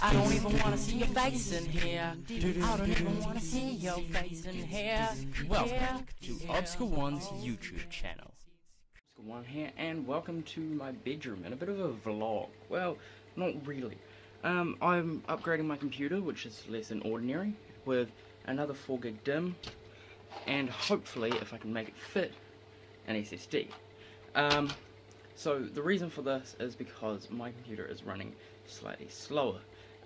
I don't even wanna see your face in here. I don't even wanna see your face in here. Welcome to Obscure One's YouTube channel. Obscure One here, and welcome to my bedroom and a bit of a vlog. Well, not really. I'm upgrading my computer, which is less than ordinary, with another 4GB DIMM, and hopefully, if I can make it fit, an SSD. So the reason for this is because my computer is running slightly slower.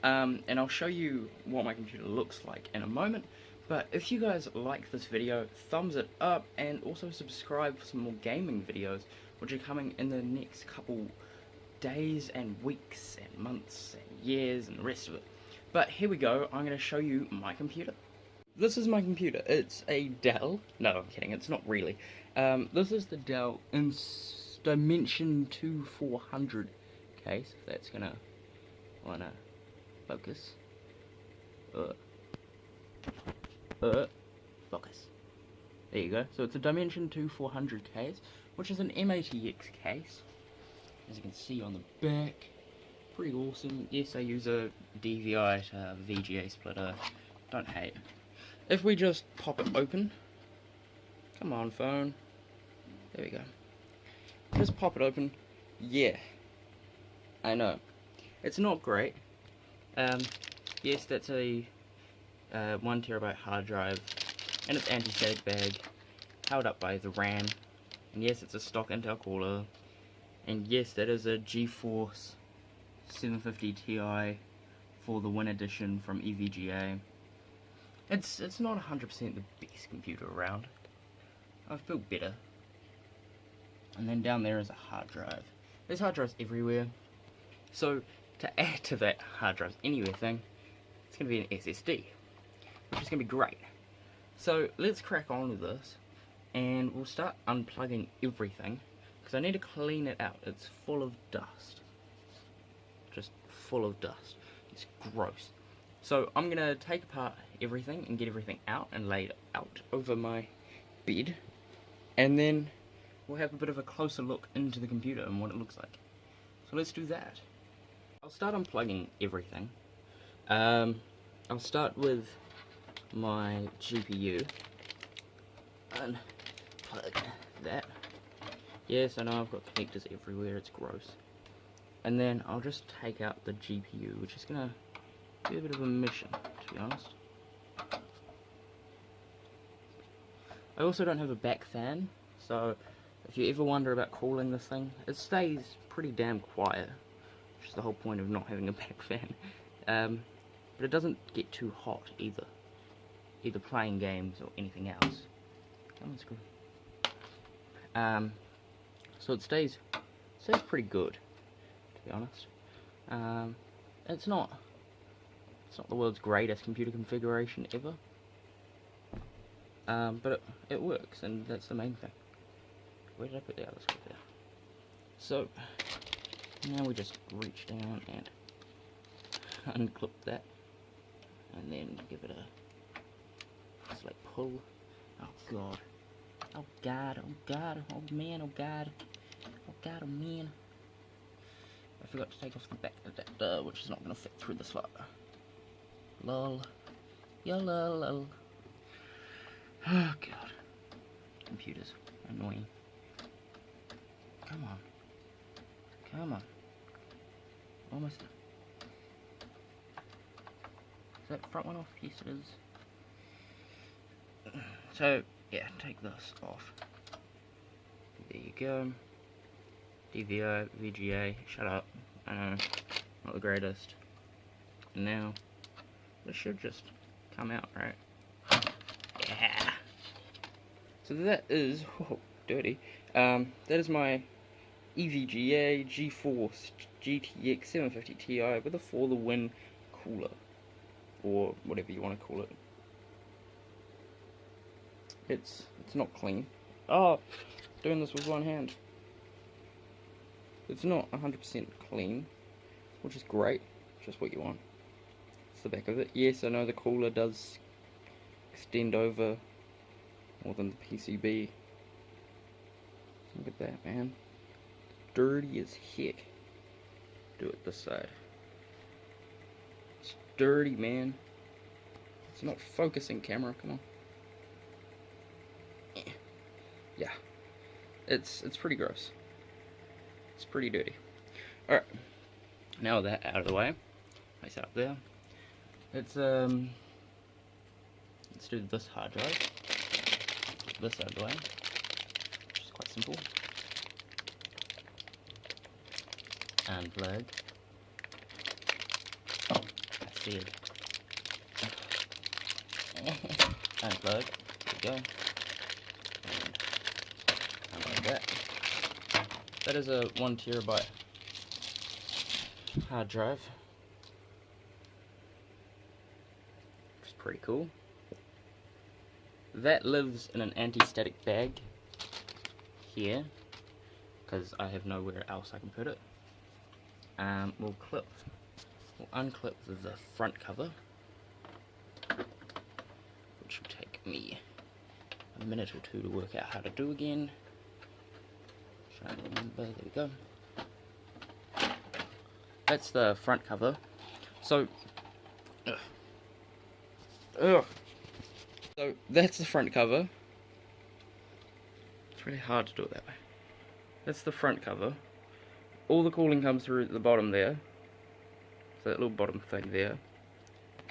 And I'll show you what my computer looks like in a moment. But if you guys like this video, thumbs it up, and also subscribe for some more gaming videos, which are coming in the next couple days and weeks and months and years and the rest of it. But here we go, I'm going to show you my computer. This is my computer. It's a Dell. No, I'm kidding, it's not really. This is the Dell Dimension 2400 case. That's gonna wanna focus. Focus. There you go. So it's a Dimension 2400 case, which is an M-ATX case, as you can see on the back. Pretty awesome. Yes, I use a DVI to VGA splitter. Don't hate. If we just pop it open, come on phone. There we go. Just pop it open. Yeah, I know. It's not great. Yes, that's a 1TB hard drive, and it's anti-static bag, held up by the RAM. And yes, it's a stock Intel cooler. And yes, that is a GeForce 750 Ti for the Win Edition from EVGA. It's not 100% the best computer around. I've built better. And then down there is a hard drive. There's hard drives everywhere. So to add to that hard drives anywhere thing, it's going to be an SSD, which is going to be great. So let's crack on with this, and we'll start unplugging everything, because I need to clean it out. It's full of dust. Just full of dust. It's gross. So I'm going to take apart everything and get everything out and lay it out over my bed, and then we'll have a bit of a closer look into the computer and what it looks like. So let's do that. I'll start unplugging everything. I'll start with my GPU. Unplug that. Yes, I know I've got connectors everywhere, it's gross. And then I'll just take out the GPU, which is gonna be a bit of a mission, to be honest. I also don't have a back fan, so if you ever wonder about cooling this thing, it stays pretty damn quiet, which is the whole point of not having a back fan. But it doesn't get too hot either playing games or anything else. So it stays pretty good, to be honest. It's not the world's greatest computer configuration ever, but it works, and that's the main thing. Where did I put the other side there? So now we just reach down and unclip that, and then give it a just like pull. Oh god, oh god, oh god, oh man, oh god, oh god, oh man. I forgot to take off the back adapter, which is not going to fit through the slot. Lol. Yo lol lol. Oh god, computers annoying. Come on. Come on. Almost done. Is that front one off? Yes, it is. So, yeah, take this off. There you go. DVI, VGA, shut up. I know, not the greatest. And now, this should just come out, right? Yeah. So that is, oh, dirty. That is my EVGA GeForce GTX 750 Ti with a For the Win cooler, or whatever you want to call it. It's not clean. Oh, doing this with one hand. It's not 100% clean, which is great. Just what you want. It's the back of it. Yes, I know the cooler does extend over more than the PCB. Look at that, man. Dirty as heck. Do it this side. dirty, man. It's not focusing, camera, come on. Yeah. It's pretty gross. It's pretty dirty. Alright. Now with that out of the way, place that up there. Let's do this hard drive. This out of the way. Which is quite simple. Unplug. I said. Unplug. There we go. And unplug that. That is a 1 terabyte hard drive. Which is pretty cool. That lives in an anti-static bag here, because I have nowhere else I can put it. We'll unclip the front cover, which will take me a minute or two to work out how to do again. Try and remember, there we go. That's the front cover. So, so that's the front cover. It's really hard to do it that way. That's the front cover. All the cooling comes through at the bottom there. So that little bottom thing there.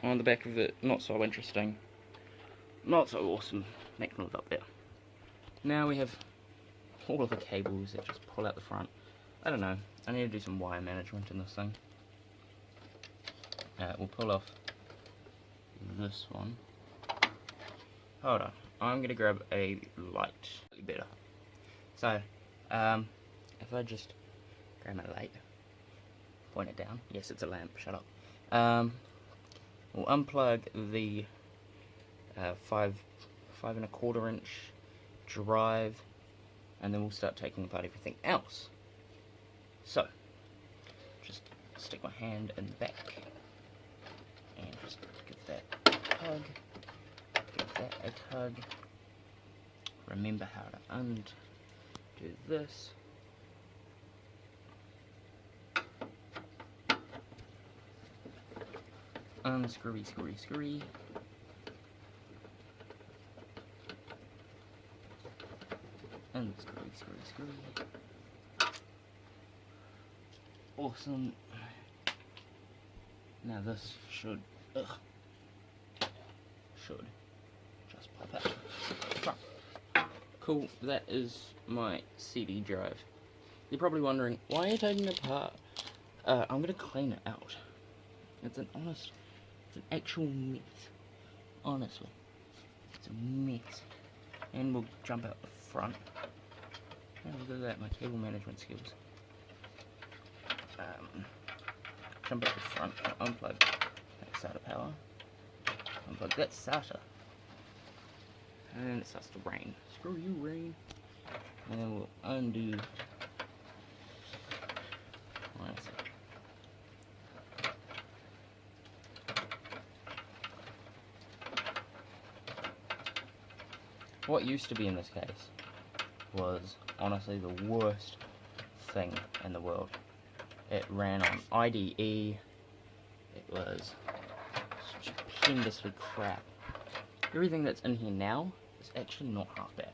On the back of it, not so interesting. Not so awesome. Next one's up there. Now we have all of the cables that just pull out the front. I don't know. I need to do some wire management in this thing. We'll pull off this one. Hold on. I'm going to grab a light. Better. So, if I just grab my light, point it down. Yes, it's a lamp. Shut up. We'll unplug the 5.25 inch drive, and then we'll start taking apart everything else. So, just stick my hand in the back, and just give that a tug. Give that a tug. Remember how to undo this. Unscrewy, screwy, screwy. Unscrewy, screwy, screwy. Awesome. Now this should just pop out. Cool, that is my CD drive. You're probably wondering, why are you taking it apart? I'm gonna clean it out. It's an actual mess. Honestly. It's a mess. And we'll jump out the front. And look at that, my cable management skills. Jump out the front, unplug that SATA power. Unplug that SATA. And then it starts to rain. Screw you, rain. And then we'll undo. What used to be in this case was honestly the worst thing in the world. It ran on IDE. It was stupendously crap. Everything that's in here now is actually not half bad.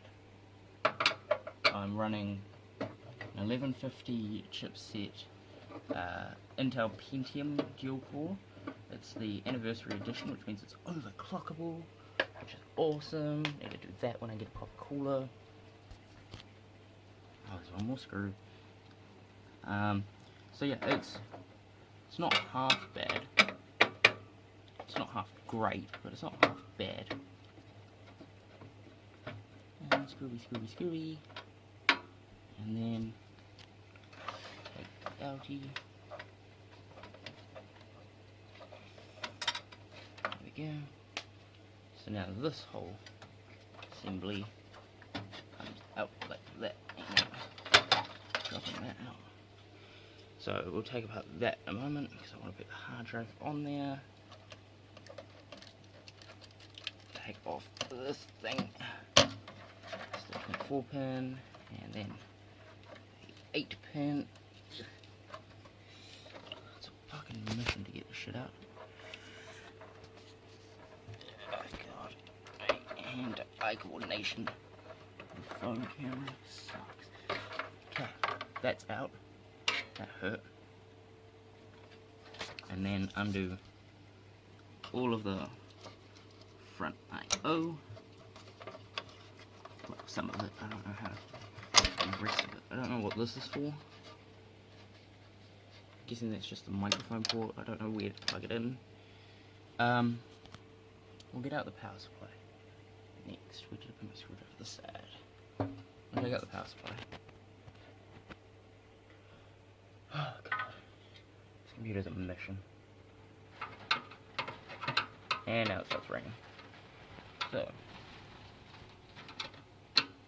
I'm running an 1150 chipset, Intel Pentium dual core. It's the anniversary edition, which means it's overclockable, which is awesome. Need to do that when I get a proper cooler. Oh, there's one more screw. So yeah, it's not half bad. It's not half great, but it's not half bad. And screwy, screwy, screwy. And then take the outie. There we go. So now this whole assembly comes out like that. Dropping that out. So we'll take apart that in a moment because I want to put the hard drive on there. Take off this thing. Stick in the 4-pin and then the 8-pin. It's a fucking mission to get this shit out. and eye coordination. The phone camera sucks. Okay, that's out. That hurt. And then undo all of the front I/O. Well, some of it. I don't know how to. The rest of it. I don't know what this is for. Guessing that's just the microphone port. I don't know where to plug it in. We'll get out the power supply next. Where did I put my screwdriver? To the side. I'll take out the power supply. Oh god. This computer's a mission. And now it starts ringing. So.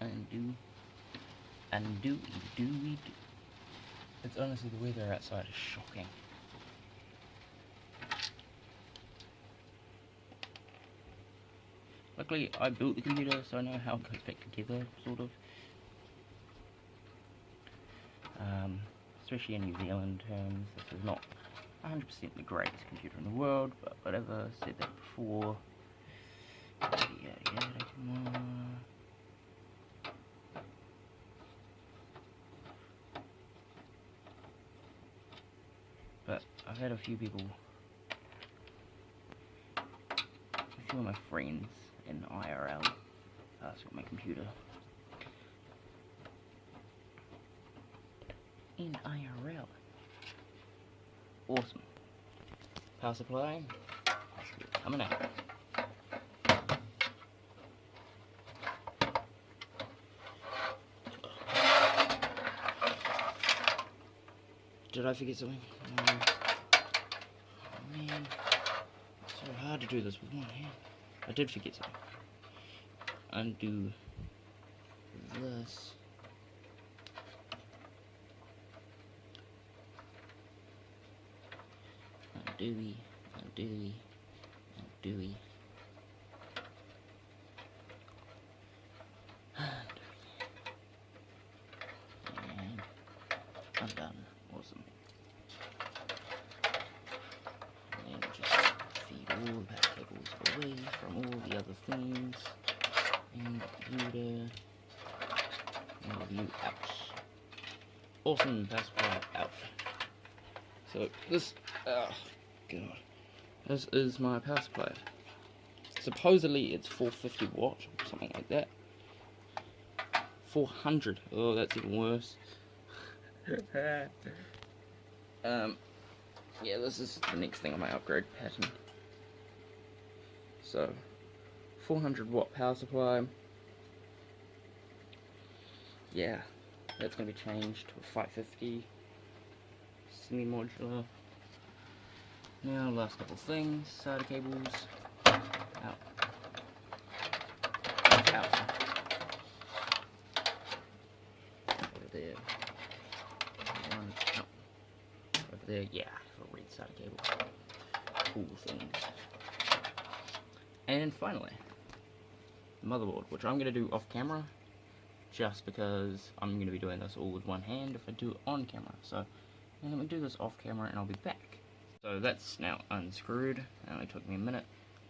Undo. It's honestly, the weather outside is shocking. Luckily, I built the computer, so I know how it goes back together, sort of. Especially in New Zealand terms, this is not 100% the greatest computer in the world, but whatever, said that before. But I've had a few of my friends in IRL ask about my computer. In IRL. Awesome. Power supply. Coming out. Did I forget something? Oh man. It's so hard to do this with one hand. I did forget something. Undo this. Undo. And I'm done. Awesome. And just feed all the power cables away from all the other things. And computer. And view out. Awesome power supply out. So this, oh god, this is my power supply. Supposedly it's 450 watt or something like that. 400. Oh, that's even worse. Yeah, this is the next thing on my upgrade pattern. So, 400 watt power supply. Yeah, that's going to be changed to a 550 semi-modular. Now, last couple things. SATA cables. Out. Out. Over there. One out. Over there, yeah, for red SATA cable. Cool things. And finally, the motherboard, which I'm going to do off camera, just because I'm going to be doing this all with one hand if I do it on camera. So, I'm going to do this off camera and I'll be back. So that's now unscrewed. It only took me a minute.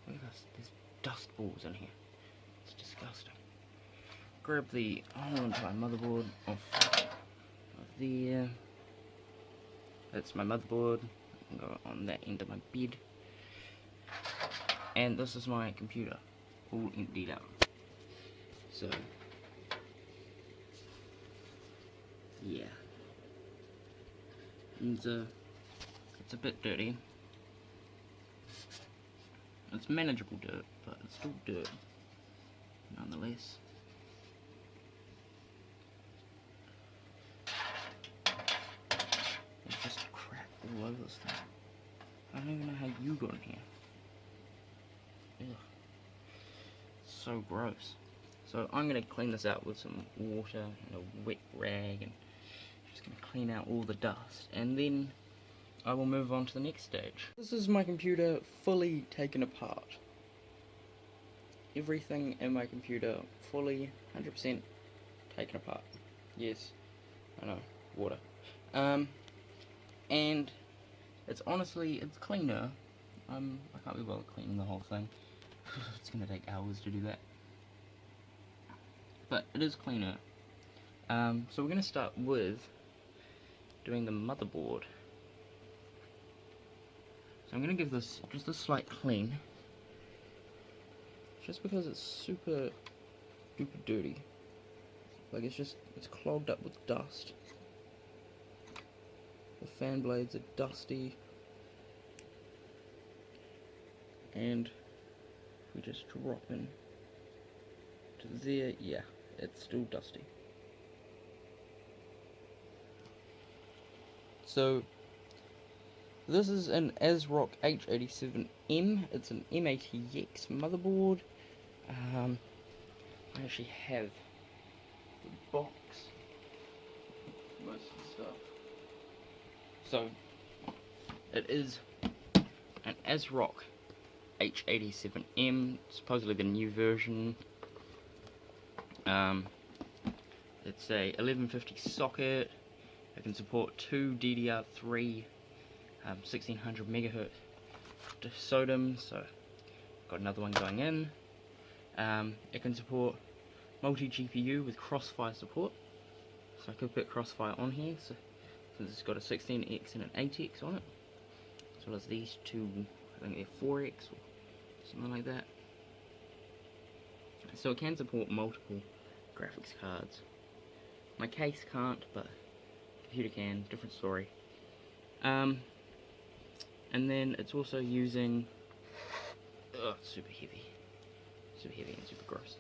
Look at this, there's dust balls in here. It's disgusting. Grab the whole entire motherboard off there. That's my motherboard. I can go on that end of my bed. And this is my computer, all emptied out. So, yeah. And it's a bit dirty. It's manageable dirt, but it's still dirt, nonetheless. There's just crap all over this thing. I don't even know how you got in here. Ugh. So gross. So I'm going to clean this out with some water and a wet rag, and just going to clean out all the dust, and then I will move on to the next stage. This is my computer fully taken apart. Everything in my computer fully 100% taken apart. Yes, I know, water. And it's honestly, it's cleaner. I can't be bothered cleaning the whole thing. It's gonna take hours to do that. but it is cleaner. So we're going to start with doing the motherboard. So I'm going to give this just a slight clean, just because it's super duper dirty. Like it's clogged up with dust. The fan blades are dusty, and we just drop in to there, yeah, it's still dusty. So this is an ASRock H87M. It's an M80X motherboard. I actually have the box, most of the stuff. So it is an ASRock H87M, supposedly the new version. It's a 1150 socket. It can support 2 DDR3 1600 megahertz SODIMM, so got another one going in. It can support multi-GPU with Crossfire support, so I could put Crossfire on here, so since it's got a 16X and an 8X on it, as well as these two, I think they're 4X or something like that. So it can support multiple graphics cards. My case can't, but computer can, different story. And then it's also using, it's super heavy and super gross.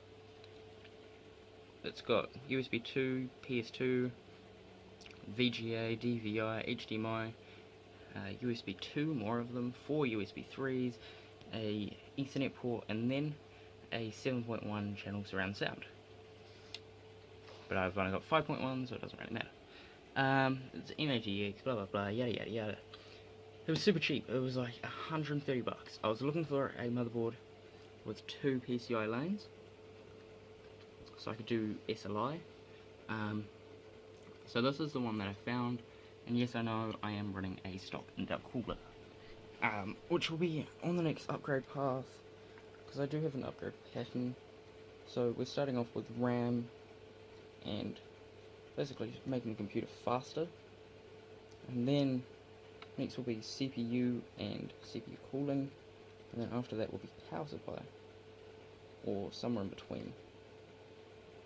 It's got USB 2, PS2, VGA, DVI, HDMI, USB 2, more of them, 4 USB 3s, a Ethernet port, and then a 7.1 channel surround sound. But I've only got 5.1, so it doesn't really matter. It's M80X, blah blah blah, yada yada yada. It was super cheap. It was like 130 bucks. I was looking for a motherboard with 2 PCI lanes, so I could do SLI. So this is the one that I found, and yes, I know I am running a stock intercooler, which will be on the next upgrade path, because I do have an upgrade pattern. So we're starting off with RAM, and basically just making the computer faster, and then next will be CPU and CPU cooling, and then after that will be power supply, or somewhere in between.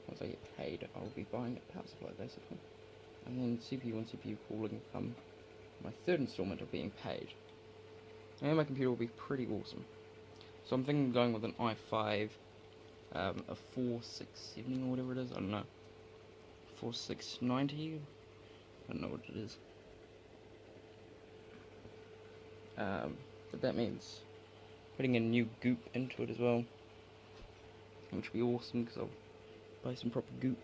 Once I get paid, I'll be buying a power supply basically, and then CPU and CPU cooling come my third installment of being paid. And my computer will be pretty awesome. So I'm thinking of going with an i5, a 4670 or whatever it is, I don't know, 4690, I don't know what it is. But that means putting a new goop into it as well, which will be awesome because I'll buy some proper goop.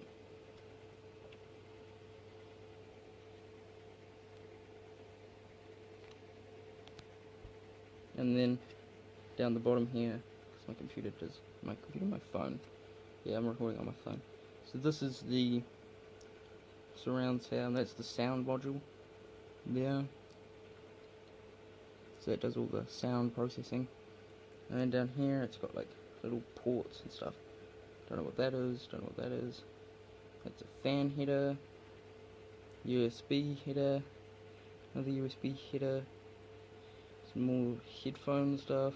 And then down the bottom here, because my phone. Yeah, I'm recording on my phone. So this is the surround sound, that's the sound module there. So it does all the sound processing. And then down here it's got like little ports and stuff. Don't know what that is, That's a fan header, USB header, another USB header, some more headphone stuff,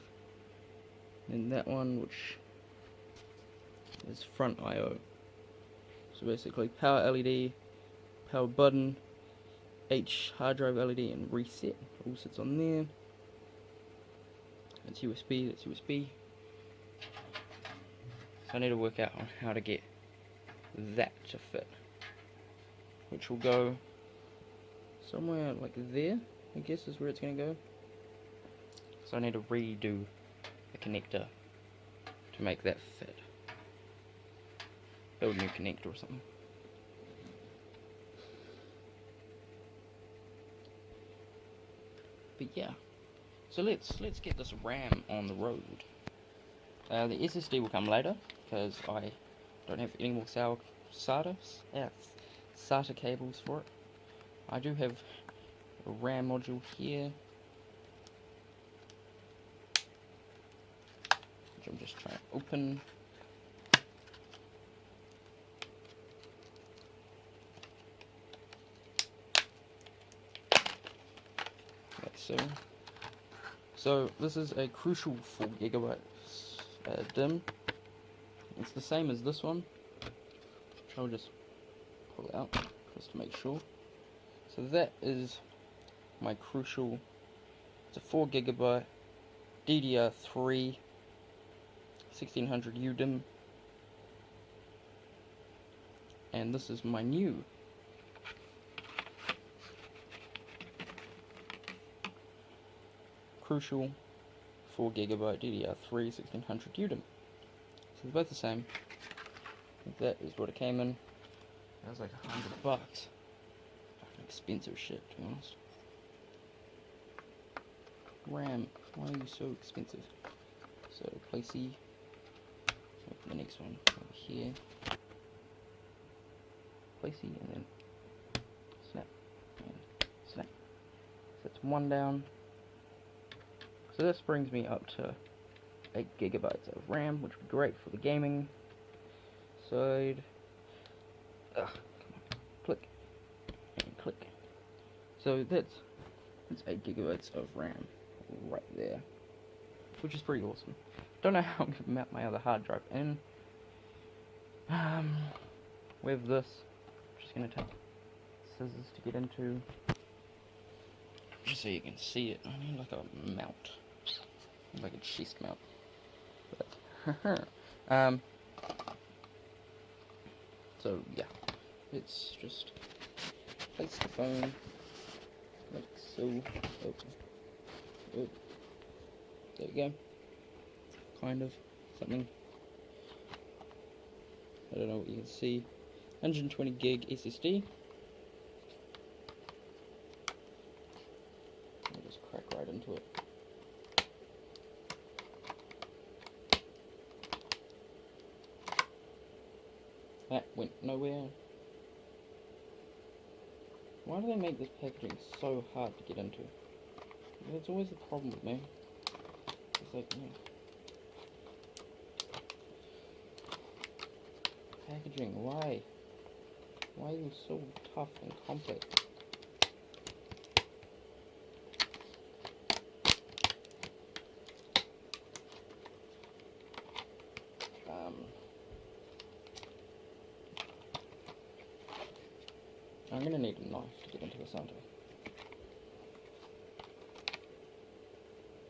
and that one which is front I/O. So basically power LED, power button, H hard drive LED, and reset all sits on there. That's USB, So I need to work out on how to get that to fit, which will go somewhere like there, I guess is where it's going to go. So I need to redo the connector to make that fit. Build a new connector or something. But yeah, so let's get this RAM on the road. The SSD will come later because I don't have any more SATA cables for it. I do have a RAM module here, which I'm just trying to open. there. So this is a Crucial 4GB DIMM. It's the same as this one, which I'll just pull out just to make sure. So that is my Crucial. It's a 4GB DDR3 1600 UDIMM, and this is my new Crucial 4GB DDR3 1600 UDIMM. So they're both the same. That is what it came in. That was like $100. Fucking expensive shit, to be honest. RAM, why are you so expensive? So placey. Open the next one over here. Placey, and then snap and snap. So that's one down. So this brings me up to 8GB of RAM, which would be great for the gaming side. Come on, click and click. So that's 8GB of RAM right there, which is pretty awesome. Don't know how I'm gonna mount my other hard drive in. With this, I'm just gonna take scissors to get into, just so you can see it. I need like a mount, like a chest mount. But, so yeah, it's just place the phone like so. Oh, there we go. Kind of something. I don't know what you can see. 120 gig SSD. I'll just crack right into it. That went nowhere. Why do they make this packaging so hard to get into? That's always the problem with me. It's like, yeah. Packaging, why? Why are you so tough and complex? I'm gonna need a knife to get into this, aren't I?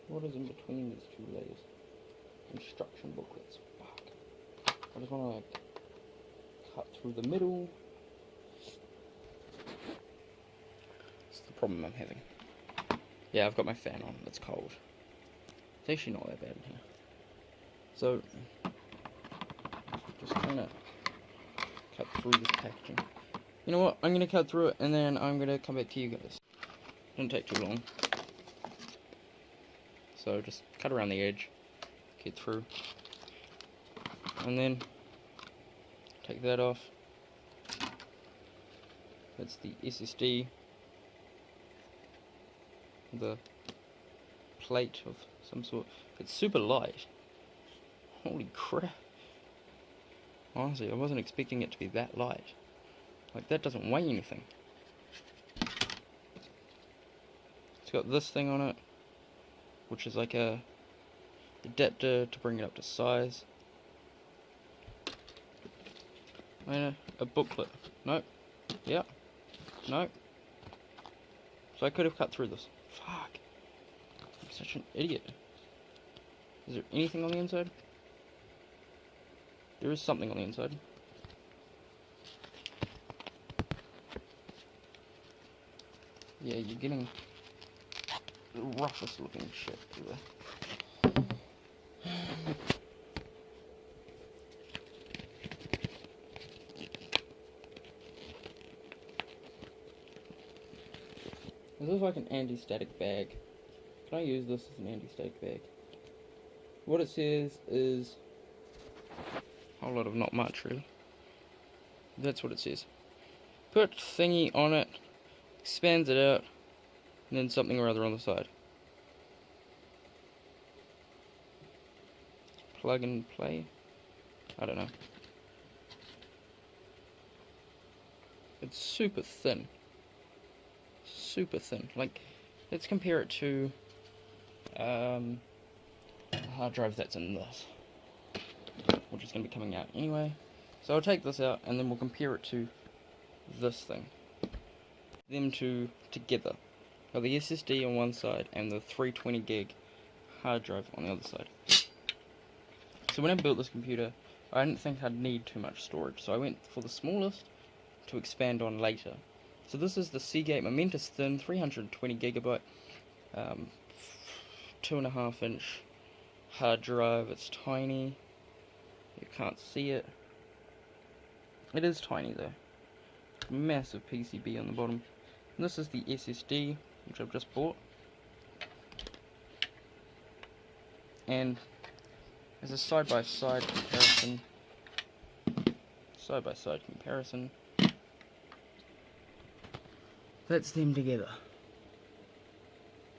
What is in between these two layers? Instruction booklets. Fuck. I just wanna like cut through the middle. That's the problem I'm having. Yeah, I've got my fan on. It's cold. It's actually not that bad in here. So, just kinda cut through this packaging. You know what? I'm gonna cut through it and then I'm gonna come back to you guys. Didn't take too long. So just cut around the edge, get through, and then take that off. That's the SSD, the plate of some sort. It's super light. Holy crap. Honestly, I wasn't expecting it to be that light. Like, that doesn't weigh anything. It's got this thing on it, which is like a adapter to bring it up to size. And a booklet. Nope. Yep. Nope. So I could have cut through this. Fuck. I'm such an idiot. Is there anything on the inside? There is something on the inside. Yeah, you're getting the roughest looking shit ever. This is like an anti-static bag. Can I use this as an anti-static bag? What it says is a whole lot of not much, really. That's what it says. Put thingy on it, expands it out, and then something or other on the side. Plug and play? I don't know. It's super thin. Super thin. Like, let's compare it to a hard drive that's in this, which is going to be coming out anyway. So I'll take this out and then we'll compare it to this thing. Them two together. Got the SSD on one side and the 320 gig hard drive on the other side. So when I built this computer, I didn't think I'd need too much storage, so I went for the smallest to expand on later. So this is the Seagate Momentus Thin 320 gigabyte 2.5 inch hard drive. It's tiny. You can't see it. It is tiny though. Massive PCB on the bottom. And this is the SSD, which I've just bought. And as a side-by-side comparison, that's them together.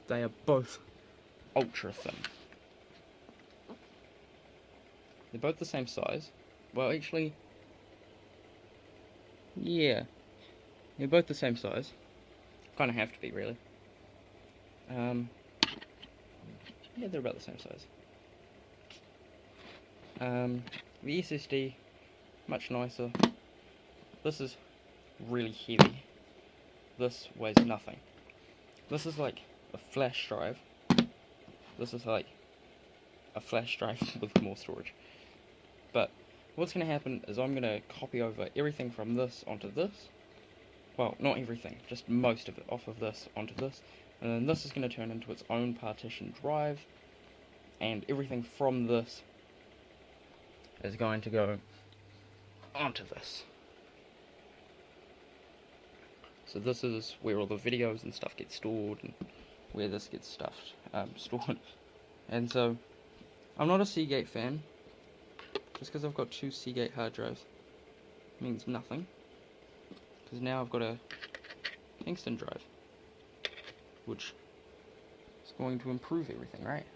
They are both ultra thin. They're both the same size. Well, actually, yeah, they're both the same size. Kind of have to be, really. Yeah, they're about the same size. The SSD, much nicer. This is really heavy. This weighs nothing. This is like a flash drive. This is like a flash drive with more storage. But what's going to happen is I'm going to copy over everything from this onto this. Well, not everything, just most of it off of this onto this. And then this is going to turn into its own partition drive. And everything from this is going to go onto this. So this is where all the videos and stuff get stored, and where this gets stored. And so, I'm not a Seagate fan. Just because I've got two Seagate hard drives means nothing. Because now I've got a Kingston drive, which is going to improve everything, right?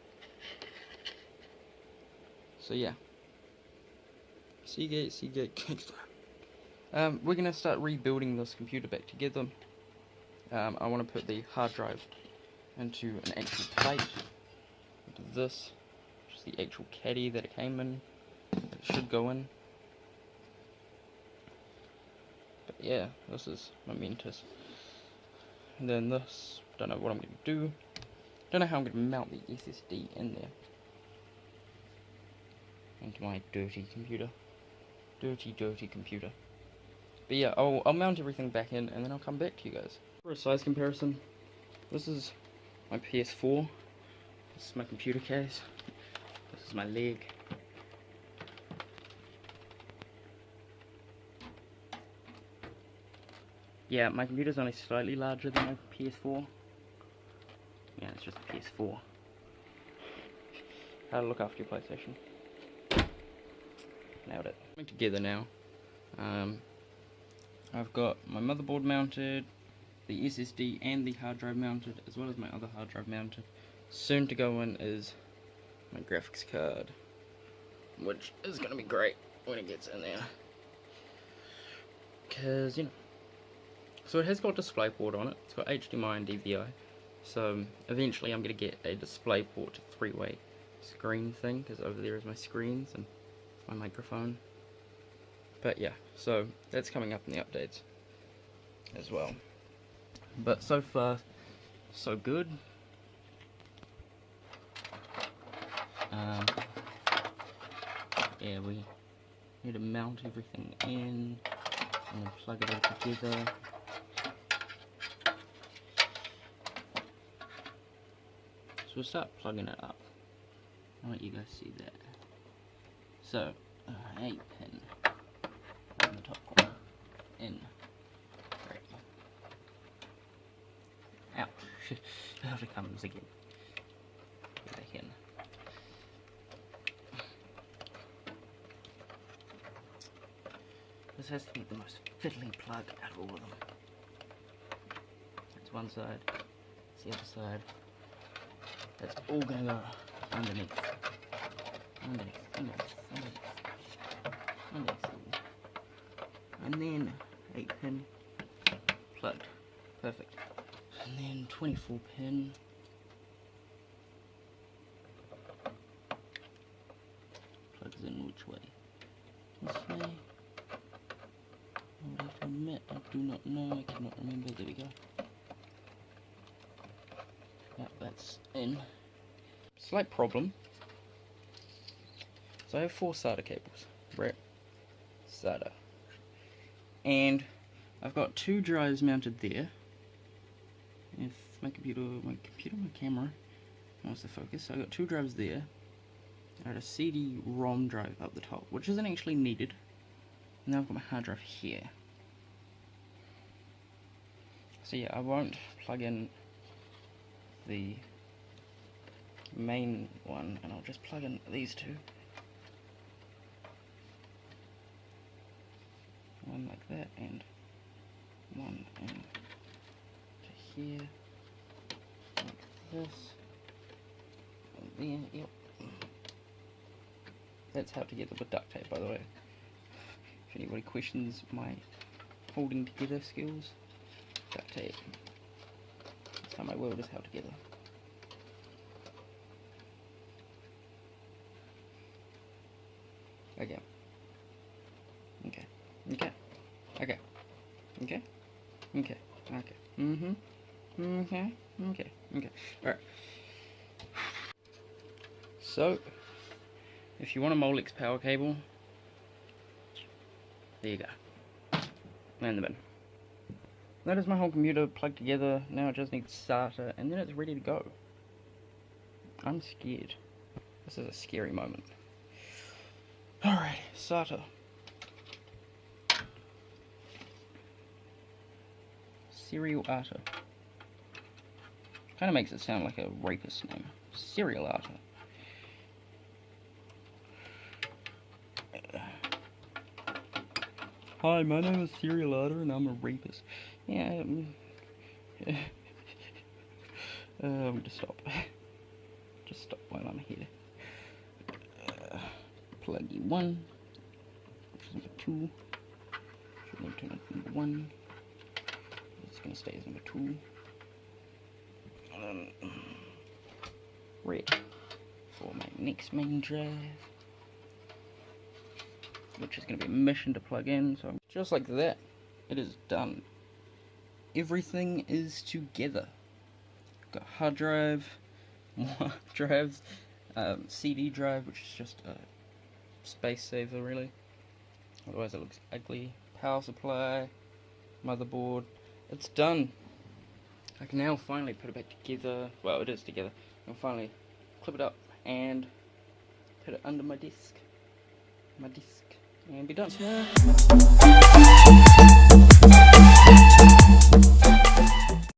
So yeah. Seagate, Kingston. We're going to start rebuilding this computer back together. I want to put the hard drive into an actual plate, into this, which is the actual caddy that it came in, that it should go in. But yeah, this is momentous. And then this, don't know what I'm going to do. Don't know how I'm going to mount the SSD in there. Into my dirty computer. Dirty computer. But yeah, I'll mount everything back in and then I'll come back to you guys. For a size comparison, this is my PS4. This is my computer case. This is my leg. Yeah, my computer's only slightly larger than my PS4. Yeah, it's just a PS4. How to look after your PlayStation. Nailed it. I'm together now. I've got my motherboard mounted, the SSD and the hard drive mounted, as well as my other hard drive mounted. Soon to go in is my graphics card, which is going to be great when it gets in there. Because, you know, so it has got DisplayPort on it. It's got HDMI and DVI. So eventually I'm going to get a DisplayPort 3-way screen thing, because over there is my screens and my microphone. But yeah, so that's coming up in the updates as well. But so far, so good. Yeah, we need to mount everything in and then plug it all together. So we'll start plugging it up. I'll let you guys see that. So, 8 pin on the top corner, in, right. Ouch, there it comes again. Get back in. This has to be the most fiddly plug out of all of them. That's one side, that's the other side. That's all gonna go underneath. Underneath. And then 8 pin plugged. Perfect. And then 24 pin. Plugs in which way? This way? I would have to admit, I do not know, I cannot remember. There we go. Yep, that's in. Slight problem. So I have 4 SATA cables. Right? SATA. And I've got 2 drives mounted there. If my camera wants to focus. So I've got 2 drives there. I had a CD-ROM drive up the top, which isn't actually needed. And now I've got my hard drive here. So yeah, I won't plug in the main one, and I'll just plug in these 2. One like that, and one in to here, like this, and then, yep. That's how to get with duct tape, by the way. If anybody questions my holding together skills, duct tape. That's how my world is held together. Okay. Okay. Okay. Okay. Okay. Okay. Okay. Okay. Okay. Okay. Alright. So, if you want a Molex power cable, there you go. In the bin. That is my whole computer plugged together. Now it just needs SATA, and then it's ready to go. I'm scared. This is a scary moment. Alright, SATA. Serial Arta. Kind of makes it sound like a rapist name. Serial Arta. Hi, my name is Serial Arta and I'm a rapist. Yeah, just stop. Just stop while I'm here. Plug E1, which is number 2. Should move to number 1. It's gonna stay as number 2. And then red for my next main drive, which is going to be a mission to plug in. So just like that, it is done. Everything is together. Got hard drive, more drives, CD drive, which is just a space saver really. Otherwise it looks ugly. Power supply, motherboard. It's done. I can now finally put it back together. Well, it is together. I can finally clip it up and put it under my desk. And be done.